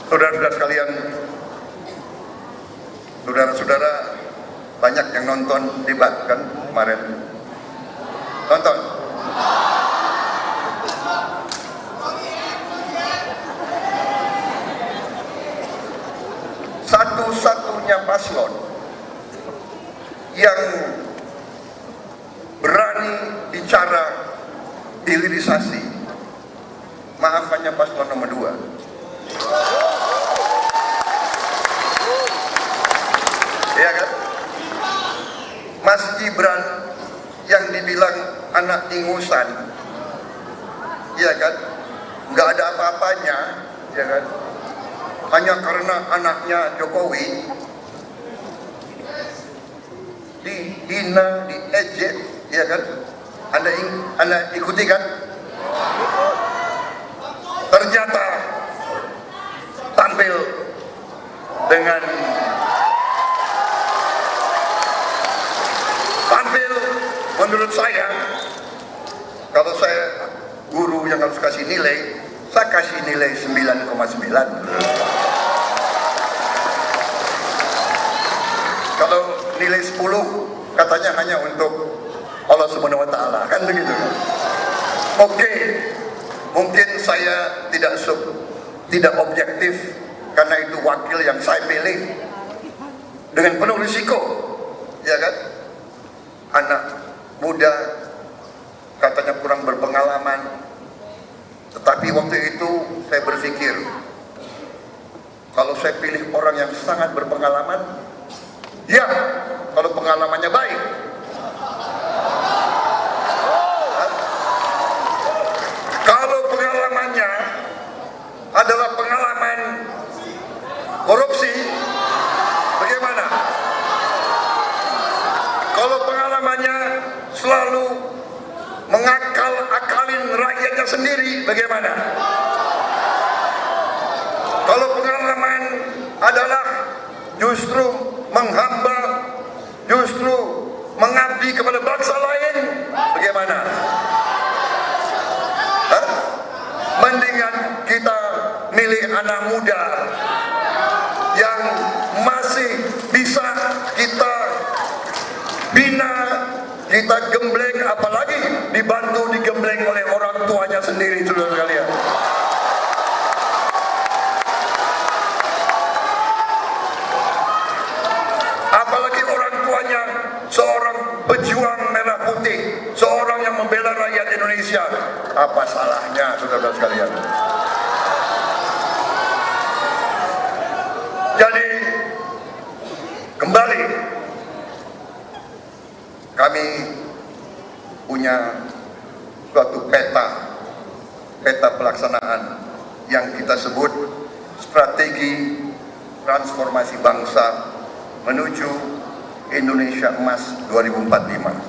Saudara-saudara sekalian, saudara-saudara banyak yang nonton debat kan kemarin? Nonton? Satu-satunya paslon yang berani bicara hilirisasi, maaf, hanya paslon nomor 2. Ya kan? Mas Gibran yang dibilang anak ingusan, ya kan? Nggak ada apa-apanya, ya kan? Hanya karena anaknya Jokowi dihina, diejek, ya kan? Anda ikuti kan? Ternyata tampil dengan menurut saya, kalau saya guru yang harus kasih nilai, saya kasih nilai 9,9. Kalau nilai 10 katanya hanya untuk Allah Subhanahu wa Ta'ala, kan begitu. Oke, mungkin saya tidak objektif karena itu wakil yang saya pilih dengan penuh risiko, ya kan? Anak muda katanya kurang berpengalaman, tetapi waktu itu saya berpikir, kalau saya pilih orang yang sangat berpengalaman, ya, kalau pengalamannya baik. Kalau pengalamannya adalah pengalaman korupsi, bagaimana? Kalau pengalamannya selalu mengakal-akalin rakyatnya sendiri, bagaimana? Kalau pengalaman adalah justru menghamba, justru mengabdi kepada bangsa lain, bagaimana? Mendingan kita milih anak muda yang masih bisa kita bina, kita gembleng, apalagi dibantu digembleng oleh orang tuanya sendiri, saudara sekalian. Apalagi orang tuanya seorang pejuang merah putih, seorang yang membela rakyat Indonesia. Apa salahnya, saudara sekalian? Jadi kembali, kami punya suatu peta pelaksanaan yang kita sebut strategi transformasi bangsa menuju Indonesia Emas 2045.